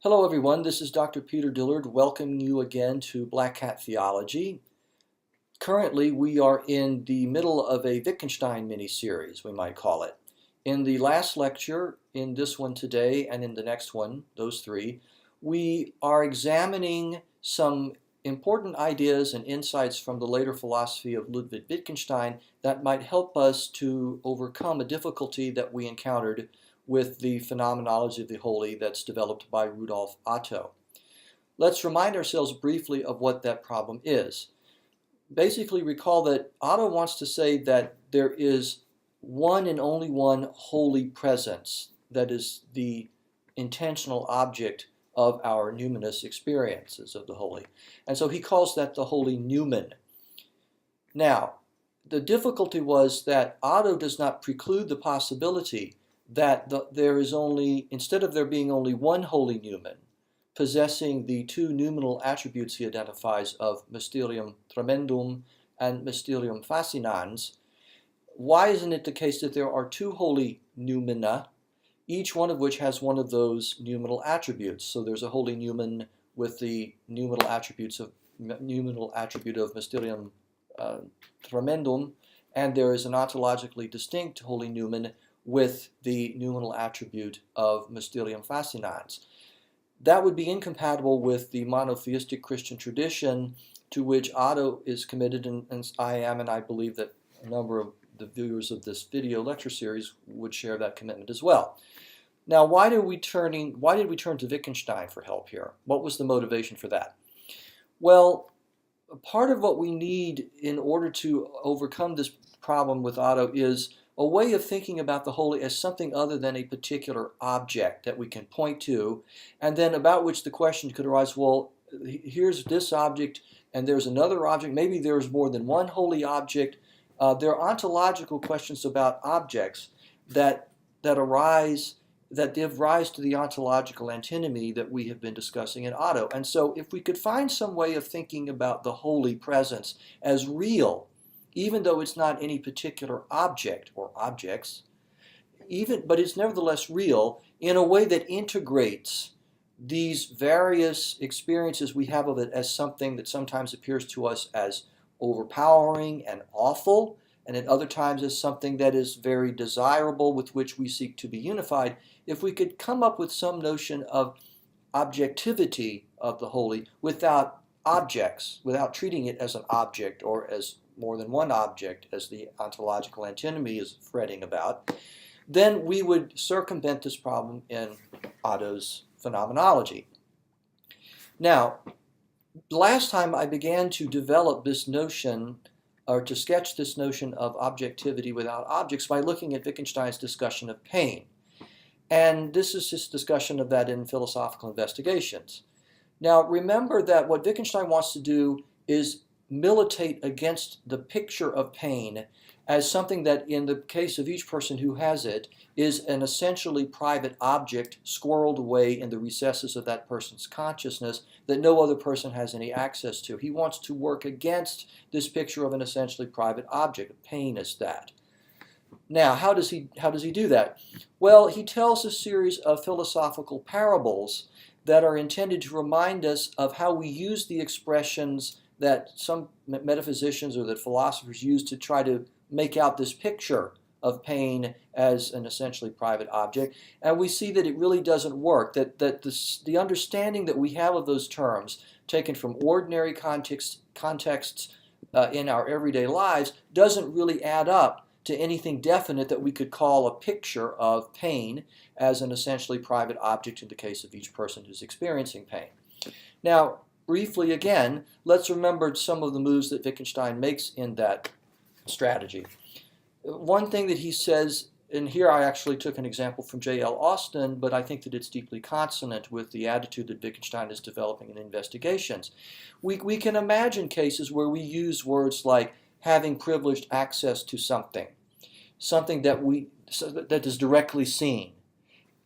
Hello everyone, this is Dr. Peter Dillard welcoming you again to Black Hat Theology. Currently we are in the middle of a Wittgenstein mini-series, we might call it. In the last lecture, in this one today, and in the next one, those three, we are examining some important ideas and insights from the later philosophy of Ludwig Wittgenstein that might help us to overcome a difficulty that we encountered with the phenomenology of the holy that's developed by Rudolf Otto. Let's remind ourselves briefly of what that problem is. Basically recall that Otto wants to say that there is one and only one holy presence that is the intentional object of our numinous experiences of the holy. And so he calls that the holy numen. Now, the difficulty was that Otto does not preclude the possibility that there is only, instead of there being only one holy numen, possessing the two numinal attributes he identifies of mysterium tremendum and mysterium fascinans, why isn't it the case that there are two holy noumena, each one of which has one of those numinal attributes? So there's a holy numen with the numinal attribute of mysterium tremendum, and there is an ontologically distinct holy numen with the numinal attribute of mysterium fascinans. That would be incompatible with the monotheistic Christian tradition to which Otto is committed, and I am, and I believe that a number of the viewers of this video lecture series would share that commitment as well. Now, why did we turn to Wittgenstein for help here? What was the motivation for that? Well, part of what we need in order to overcome this problem with Otto is a way of thinking about the holy as something other than a particular object that we can point to, and then about which the question could arise, well, here's this object, and there's another object. Maybe there's more than one holy object. There are ontological questions about objects that give rise to the ontological antinomy that we have been discussing in Otto. And so if we could find some way of thinking about the holy presence as real, even though it's not any particular object or objects, but it's nevertheless real in a way that integrates these various experiences we have of it as something that sometimes appears to us as overpowering and awful, and at other times as something that is very desirable with which we seek to be unified. If we could come up with some notion of objectivity of the holy without objects, without treating it as an object or as more than one object, as the ontological antinomy is fretting about, then we would circumvent this problem in Otto's phenomenology. Now, last time I began to develop this notion, or to sketch this notion of objectivity without objects by looking at Wittgenstein's discussion of pain. And this is his discussion of that in Philosophical Investigations. Now, remember that what Wittgenstein wants to do is militate against the picture of pain as something that, in the case of each person who has it, is an essentially private object squirreled away in the recesses of that person's consciousness that no other person has any access to. He wants to work against this picture of an essentially private object. Pain is that. Now, how does he do that? Well, he tells a series of philosophical parables that are intended to remind us of how we use the expressions that some metaphysicians or that philosophers use to try to make out this picture of pain as an essentially private object. And we see that it really doesn't work, that the understanding that we have of those terms, taken from ordinary contexts in our everyday lives, doesn't really add up to anything definite that we could call a picture of pain as an essentially private object in the case of each person who's experiencing pain. Now, briefly again, let's remember some of the moves that Wittgenstein makes in that strategy. One thing that he says, and here I actually took an example from J.L. Austin, but I think that it's deeply consonant with the attitude that Wittgenstein is developing in Investigations. We can imagine cases where we use words like having privileged access to something that is directly seen.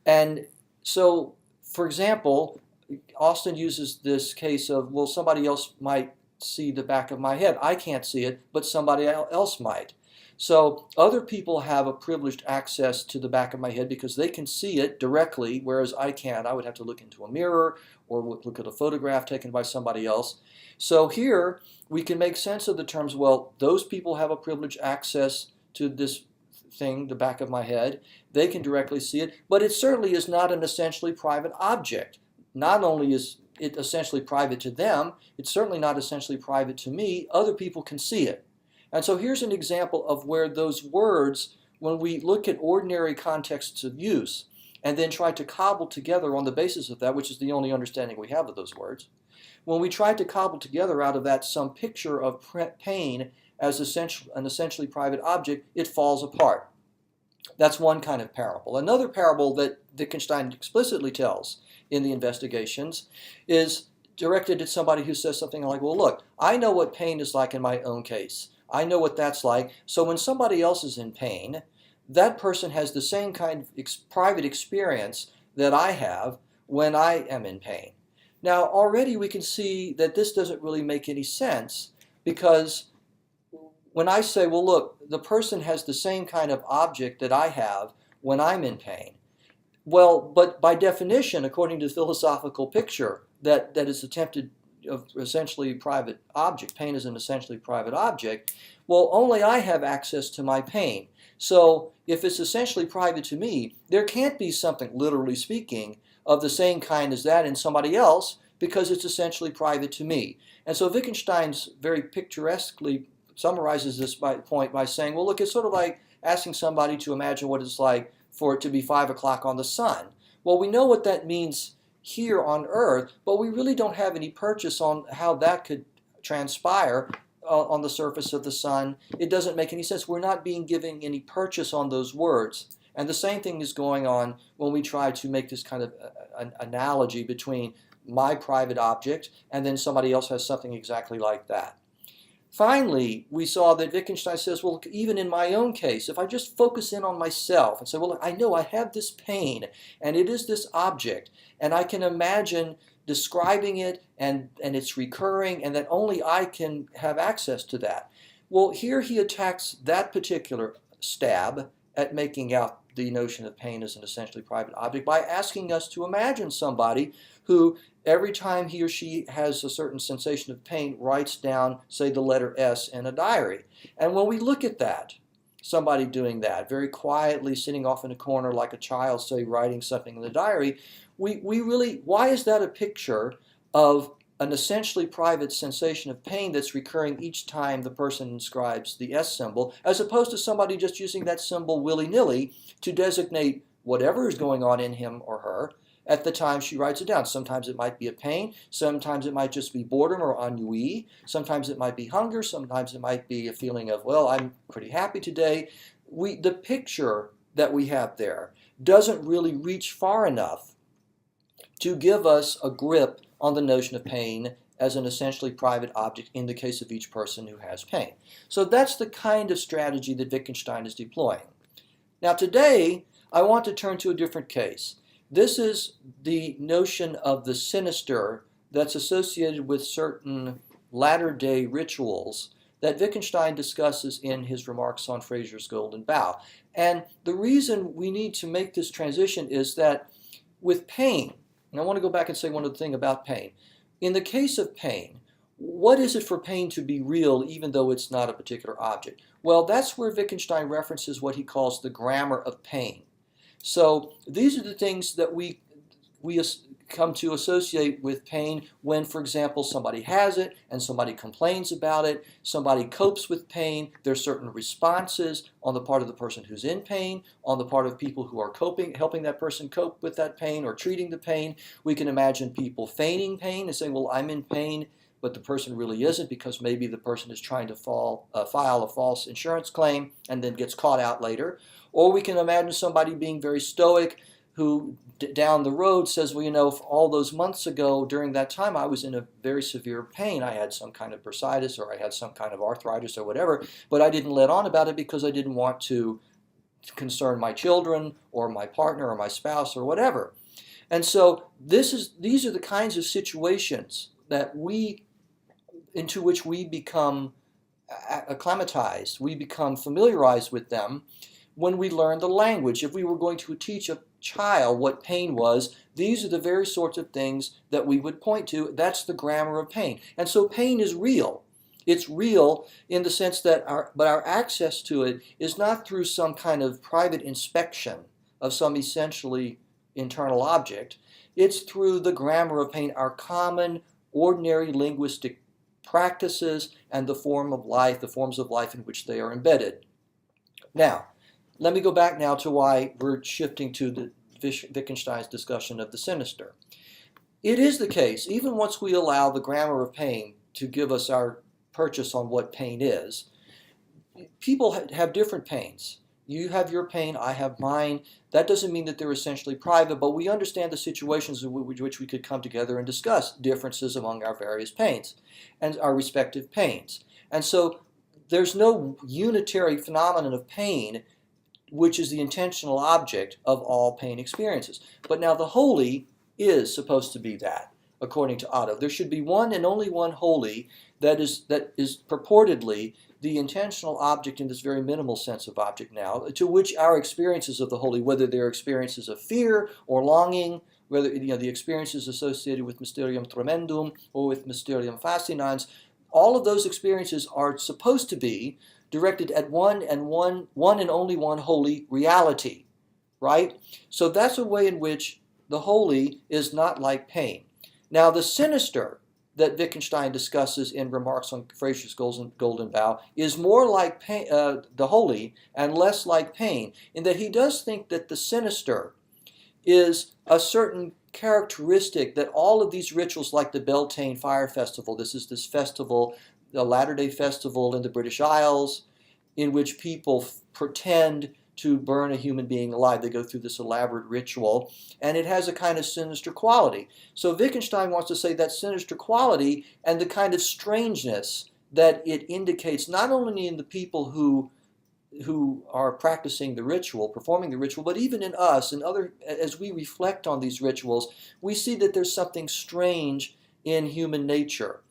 And so, for example, Austin uses this case of, well, somebody else might see the back of my head. I can't see it, but somebody else might. So other people have a privileged access to the back of my head because they can see it directly, whereas I can't. I would have to look into a mirror or look at a photograph taken by somebody else. So here we can make sense of the terms, well, those people have a privileged access to this thing, the back of my head. They can directly see it, but it certainly is not an essentially private object. Not only is it essentially private to them, it's certainly not essentially private to me. Other people can see it. And so here's an example of where those words, when we look at ordinary contexts of use and then try to cobble together on the basis of that, which is the only understanding we have of those words, when we try to cobble together out of that some picture of pain as an essentially private object, it falls apart. That's one kind of parable. Another parable that Wittgenstein explicitly tells in the investigations is directed at somebody who says something like, well, look, I know what pain is like in my own case. I know what that's like. So when somebody else is in pain, that person has the same kind of private experience that I have when I am in pain. Now, already we can see that this doesn't really make any sense, because when I say, well, look, the person has the same kind of object that I have when I'm in pain. Well, but by definition, according to the philosophical picture that is attempted of essentially private object, pain is an essentially private object, well, only I have access to my pain. So if it's essentially private to me, there can't be something, literally speaking, of the same kind as that in somebody else, because it's essentially private to me. And so Wittgenstein's very picturesquely summarizes this point by saying, well, look, it's sort of like asking somebody to imagine what it's like for it to be 5 o'clock on the sun. Well, we know what that means here on Earth, but we really don't have any purchase on how that could transpire on the surface of the sun. It doesn't make any sense. We're not being given any purchase on those words. And the same thing is going on when we try to make this kind of an analogy between my private object and then somebody else has something exactly like that. Finally, we saw that Wittgenstein says, well, even in my own case, if I just focus in on myself and say, well, I know I have this pain, and it is this object, and I can imagine describing it, and it's recurring, and that only I can have access to that. Well, here he attacks that particular stab at making out the notion of pain as an essentially private object by asking us to imagine somebody who, every time he or she has a certain sensation of pain, writes down, say, the letter S in a diary. And when we look at that, somebody doing that, very quietly sitting off in a corner like a child, say, writing something in the diary, we really, why is that a picture of an essentially private sensation of pain that's recurring each time the person inscribes the S symbol, as opposed to somebody just using that symbol willy-nilly to designate whatever is going on in him or her at the time she writes it down. Sometimes it might be a pain, sometimes it might just be boredom or ennui, sometimes it might be hunger, sometimes it might be a feeling of, well, I'm pretty happy today. The picture that we have there doesn't really reach far enough to give us a grip on the notion of pain as an essentially private object in the case of each person who has pain. So that's the kind of strategy that Wittgenstein is deploying. Now today, I want to turn to a different case. This is the notion of the sinister that's associated with certain latter-day rituals that Wittgenstein discusses in his remarks on Fraser's Golden Bough. And the reason we need to make this transition is that with pain, and I want to go back and say one other thing about pain. In the case of pain, what is it for pain to be real even though it's not a particular object? Well, that's where Wittgenstein references what he calls the grammar of pain. So these are the things that we come to associate with pain when, for example, somebody has it and somebody complains about it, somebody copes with pain, there's certain responses on the part of the person who's in pain, on the part of people who are helping that person cope with that pain or treating the pain. We can imagine people feigning pain and saying, well, I'm in pain, but the person really isn't, because maybe the person is trying to file a false insurance claim and then gets caught out later. Or we can imagine somebody being very stoic who down the road says, well, you know, all those months ago during that time I was in a very severe pain. I had some kind of bursitis or I had some kind of arthritis or whatever, but I didn't let on about it because I didn't want to concern my children or my partner or my spouse or whatever. And so these are the kinds of situations that into which we become acclimatized, we become familiarized with them when we learn the language. If we were going to teach a child what pain was, these are the very sorts of things that we would point to. That's the grammar of pain. And so pain is real. It's real in the sense that our access to it is not through some kind of private inspection of some essentially internal object. It's through the grammar of pain, our common, ordinary linguistic practices and the forms of life in which they are embedded. Now, let me go back now to why we're shifting to the Wittgenstein's discussion of the sinister. It is the case, even once we allow the grammar of pain to give us our purchase on what pain is, people have different pains. You have your pain, I have mine. That doesn't mean that they're essentially private, but we understand the situations in which we could come together and discuss differences among our various pains and our respective pains. And so there's no unitary phenomenon of pain which is the intentional object of all pain experiences. But now the holy is supposed to be that, according to Otto. There should be one and only one holy that is purportedly the intentional object in this very minimal sense of object now, to which our experiences of the holy, whether they're experiences of fear or longing, whether the experiences associated with Mysterium Tremendum or with Mysterium Fascinans, all of those experiences are supposed to be directed at one and only one holy reality, right? So that's a way in which the holy is not like pain. Now the sinister that Wittgenstein discusses in Remarks on Fraser's Golden Bough is more like pain, the holy and less like pain, in that he does think that the sinister is a certain characteristic that all of these rituals, like the Beltane Fire Festival, this festival, the Latter-day Festival in the British Isles, in which people pretend to burn a human being alive. They go through this elaborate ritual, and it has a kind of sinister quality. So Wittgenstein wants to say that sinister quality and the kind of strangeness that it indicates, not only in the people who are practicing the ritual, performing the ritual, but even in us and as we reflect on these rituals, we see that there's something strange in human nature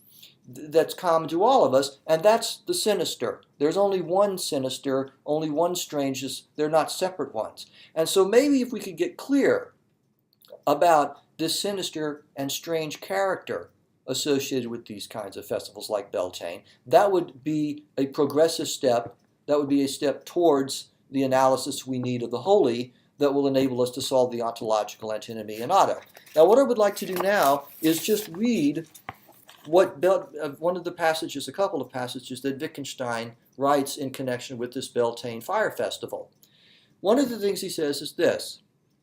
that's common to all of us, and that's the sinister. There's only one sinister, only one strangeness. They're not separate ones. And so maybe if we could get clear about this sinister and strange character associated with these kinds of festivals like Beltane, that would be a progressive step. That would be a step towards the analysis we need of the holy that will enable us to solve the ontological antinomy in Otto. Now, what I would like to do now is just read one of the passages, a couple of passages that Wittgenstein writes in connection with this Beltane Fire Festival. One of the things he says is this,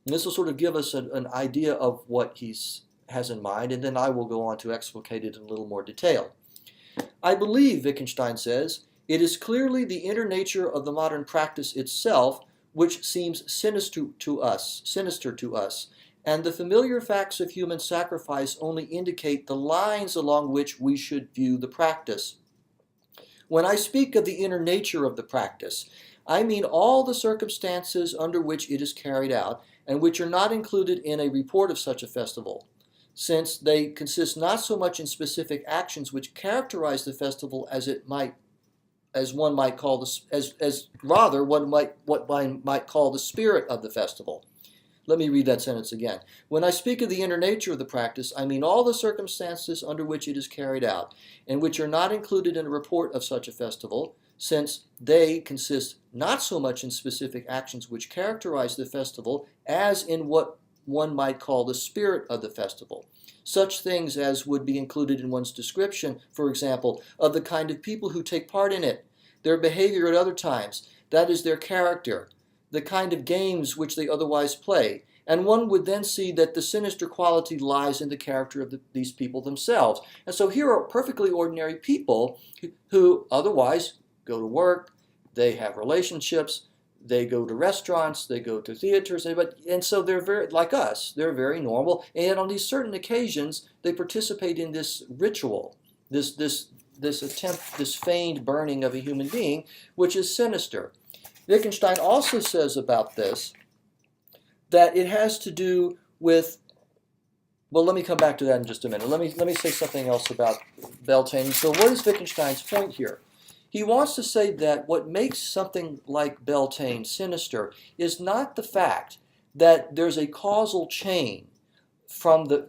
and this will sort of give us an idea of what he has in mind, and then I will go on to explicate it in a little more detail. I believe, Wittgenstein says, it is clearly the inner nature of the modern practice itself which seems sinister to us, and the familiar facts of human sacrifice only indicate the lines along which we should view the practice. When I speak of the inner nature of the practice, I mean all the circumstances under which it is carried out, and which are not included in a report of such a festival, since they consist not so much in specific actions which characterize the festival as one might call the spirit of the festival. Let me read that sentence again. When I speak of the inner nature of the practice, I mean all the circumstances under which it is carried out, and which are not included in a report of such a festival, since they consist not so much in specific actions which characterize the festival as in what one might call the spirit of the festival. Such things as would be included in one's description, for example, of the kind of people who take part in it, their behavior at other times, that is, their character, the kind of games which they otherwise play, and one would then see that the sinister quality lies in the character of these people themselves. And so here are perfectly ordinary people who otherwise go to work, they have relationships, they go to restaurants, they go to theaters, and so they're very, like us, they're very normal, and yet on these certain occasions, they participate in this ritual, this attempt, this feigned burning of a human being, which is sinister. Wittgenstein also says about this that it has to do with, well, let me come back to that in just a minute. Let me say something else about Beltane. So what is Wittgenstein's point here? He wants to say that what makes something like Beltane sinister is not the fact that there's a causal chain from the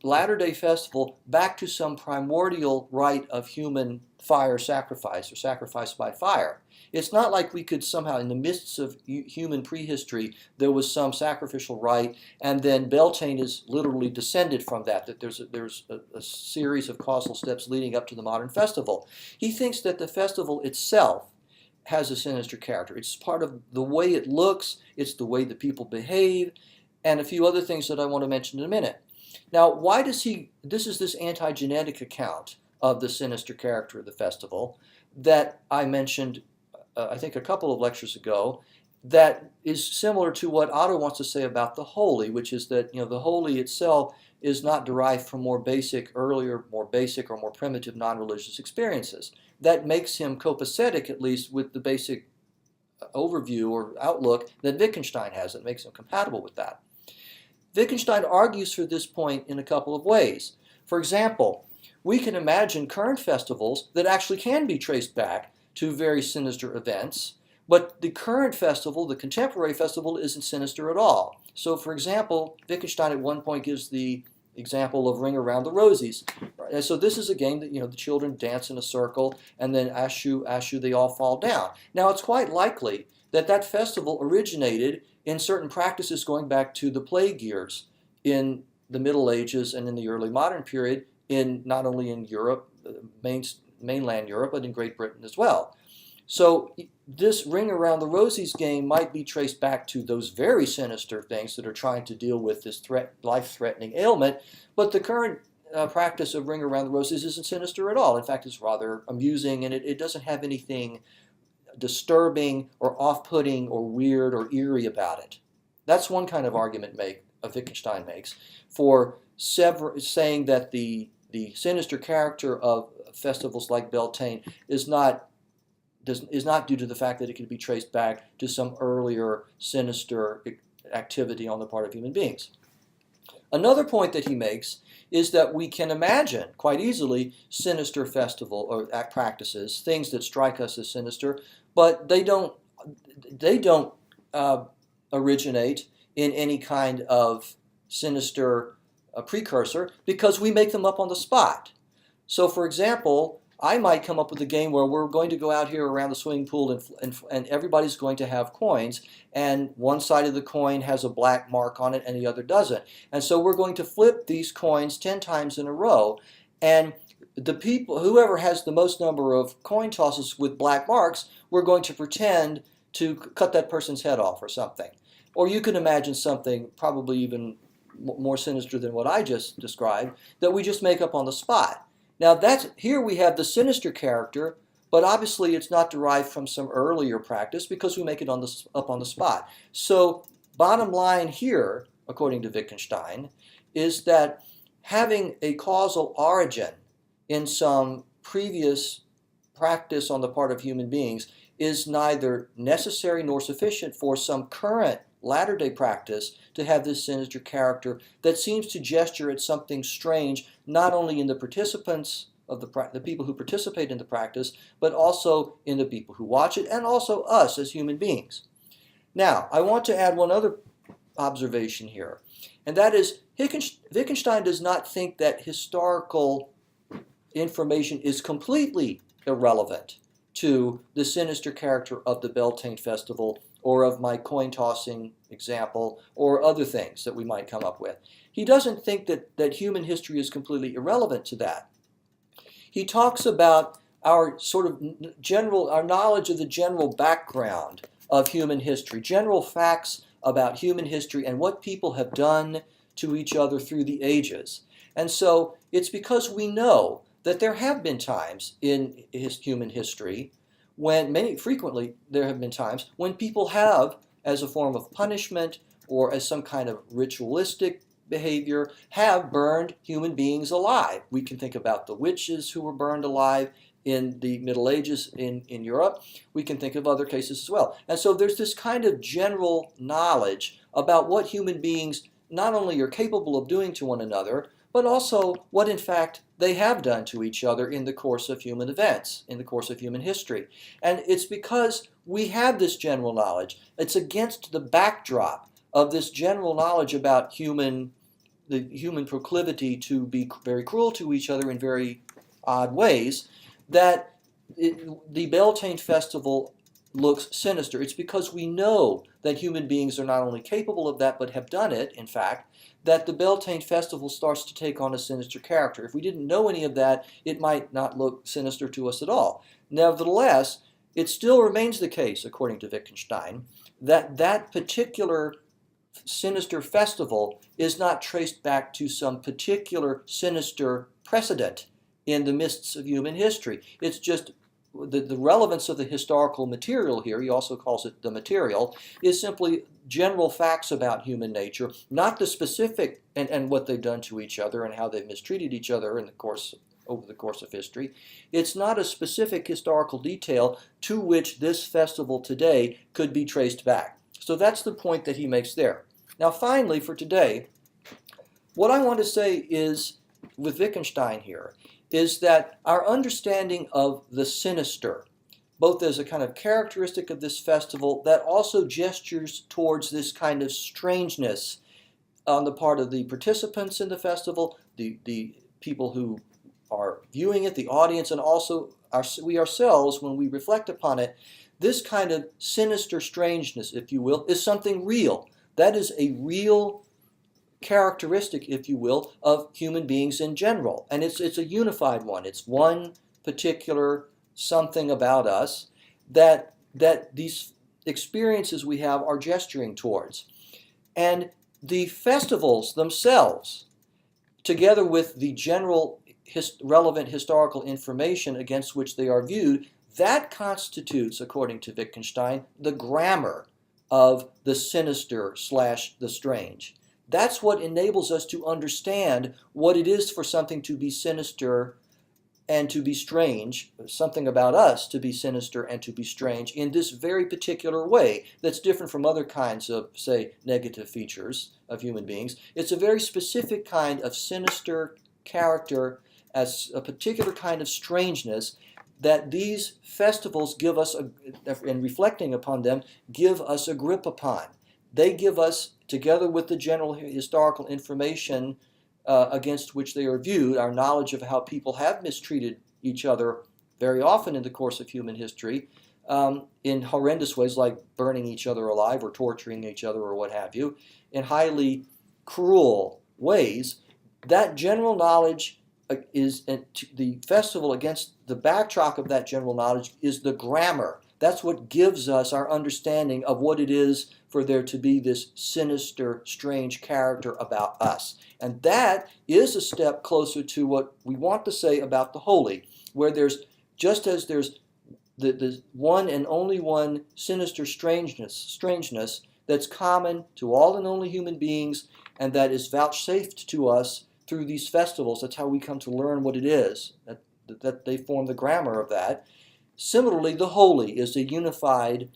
Latter-day Festival back to some primordial rite of human fire sacrifice or sacrifice by fire. It's not like we could somehow, in the midst of human prehistory, there was some sacrificial rite, and then Beltane is literally descended from that, that there's a series of causal steps leading up to the modern festival. He thinks that the festival itself has a sinister character. It's part of the way it looks, it's the way the people behave, and a few other things that I want to mention in a minute. Now, why does this is this anti-genetic account of the sinister character of the festival that I mentioned, I think a couple of lectures ago, that is similar to what Otto wants to say about the holy, which is that the holy itself is not derived from more basic or more primitive non-religious experiences. That makes him copacetic, at least, with the basic overview or outlook that Wittgenstein has. It makes him compatible with that. Wittgenstein argues for this point in a couple of ways. For example, we can imagine current festivals that actually can be traced back to very sinister events, but the current festival, the contemporary festival, isn't sinister at all. So, for example, Wittgenstein at one point gives the example of Ring Around the Rosies. And so this is a game that the children dance in a circle, and then ashu, ashu, they all fall down. Now, it's quite likely that that festival originated in certain practices going back to the plague years in the Middle Ages and in the early modern period, not only in Europe, mainland Europe, but in Great Britain as well. So this Ring Around the Rosies game might be traced back to those very sinister things that are trying to deal with this life-threatening ailment, but the current practice of Ring Around the Rosies isn't sinister at all. In fact, it's rather amusing, and it doesn't have anything disturbing or off-putting or weird or eerie about it. That's one kind of argument Wittgenstein makes for saying that the sinister character of festivals like Beltane is not due to the fact that it can be traced back to some earlier sinister activity on the part of human beings. Another point that he makes is that we can imagine quite easily sinister festival or practices, things that strike us as sinister, but they don't originate in any kind of sinister precursor because we make them up on the spot. So, for example, I might come up with a game where we're going to go out here around the swimming pool and everybody's going to have coins, and one side of the coin has a black mark on it and the other doesn't. And so we're going to flip these coins 10 times in a row, and whoever has the most number of coin tosses with black marks, we're going to pretend to cut that person's head off or something. Or you can imagine something probably even more sinister than what I just described that we just make up on the spot. Now here we have the sinister character, but obviously it's not derived from some earlier practice because we make it up on the spot. So bottom line here, according to Wittgenstein, is that having a causal origin in some previous practice on the part of human beings is neither necessary nor sufficient for some current latter-day practice to have this sinister character that seems to gesture at something strange, not only in the participants of the people who participate in the practice, but also in the people who watch it, and also us as human beings. Now, I want to add one other observation here, and that is Wittgenstein does not think that historical information is completely irrelevant to the sinister character of the Beltane Festival or of my coin tossing example or other things that we might come up with. He doesn't think that human history is completely irrelevant to that. He talks about our our knowledge of the general background of human history, general facts about human history and what people have done to each other through the ages. And so it's because we know that there have been times in human history frequently there have been times when people have, as a form of punishment or as some kind of ritualistic behavior, have burned human beings alive. We can think about the witches who were burned alive in the Middle Ages in Europe. We can think of other cases as well. And so there's this kind of general knowledge about what human beings not only are capable of doing to one another, but also what in fact they have done to each other in the course of human events, in the course of human history. And it's because we have this general knowledge. It's against the backdrop of this general knowledge about the human proclivity to be very cruel to each other in very odd ways that the Beltane Festival looks sinister. It's because we know that human beings are not only capable of that, but have done it, in fact, that the Beltane Festival starts to take on a sinister character. If we didn't know any of that, it might not look sinister to us at all. Nevertheless, it still remains the case, according to Wittgenstein, that that particular sinister festival is not traced back to some particular sinister precedent in the mists of human history. It's just the relevance of the historical material here, he also calls it the material, is simply general facts about human nature, not the specific and what they've done to each other and how they've mistreated each other over the course of history. It's not a specific historical detail to which this festival today could be traced back. So that's the point that he makes there. Now finally, for today, what I want to say is, with Wittgenstein here, is that our understanding of the sinister, both as a kind of characteristic of this festival that also gestures towards this kind of strangeness on the part of the participants in the festival, the people who are viewing it, the audience, and also we ourselves, when we reflect upon it, this kind of sinister strangeness, if you will, is something real. That is a real characteristic, if you will, of human beings in general. And it's a unified one. It's one particular something about us that these experiences we have are gesturing towards. And the festivals themselves, together with the general relevant historical information against which they are viewed, that constitutes, according to Wittgenstein, the grammar of the sinister / the strange. That's what enables us to understand what it is for something to be sinister and to be strange, something about us to be sinister and to be strange in this very particular way that's different from other kinds of, say, negative features of human beings. It's a very specific kind of sinister character, as a particular kind of strangeness that these festivals give us, and reflecting upon them, give us a grip upon. They give us, together with the general historical information against which they are viewed, our knowledge of how people have mistreated each other very often in the course of human history, in horrendous ways like burning each other alive or torturing each other or what have you, in highly cruel ways. That general knowledge is, the festival against the backdrop of that general knowledge is the grammar. That's what gives us our understanding of what it is for there to be this sinister, strange character about us. And that is a step closer to what we want to say about the holy, where there's, just as there's the one and only one sinister strangeness that's common to all and only human beings, and that is vouchsafed to us through these festivals. That's how we come to learn what it is, that they form the grammar of that. Similarly, the holy is a unified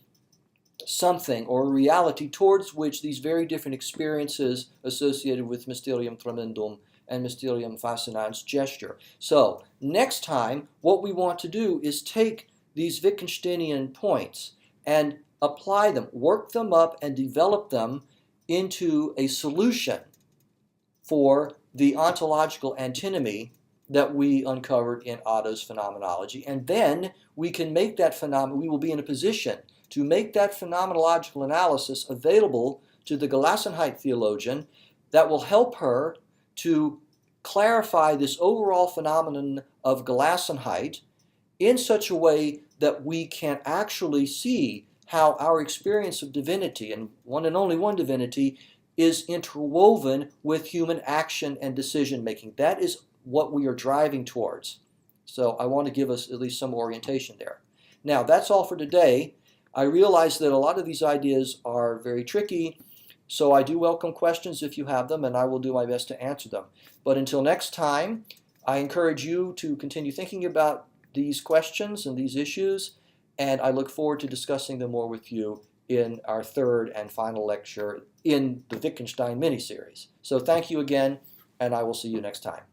something or a reality towards which these very different experiences associated with Mysterium Tremendum and Mysterium Fascinans gesture. So, next time, what we want to do is take these Wittgensteinian points and apply them, work them up, and develop them into a solution for the ontological antinomy that we uncovered in Otto's phenomenology. And then we can make that we will be in a position to make that phenomenological analysis available to the Gelassenheit theologian that will help her to clarify this overall phenomenon of Gelassenheit in such a way that we can actually see how our experience of divinity, and one and only one divinity, is interwoven with human action and decision making. That is what we are driving towards. So I want to give us at least some orientation there. Now, that's all for today. I realize that a lot of these ideas are very tricky, so I do welcome questions if you have them, and I will do my best to answer them. But until next time, I encourage you to continue thinking about these questions and these issues, and I look forward to discussing them more with you in our third and final lecture in the Wittgenstein mini-series. So thank you again, and I will see you next time.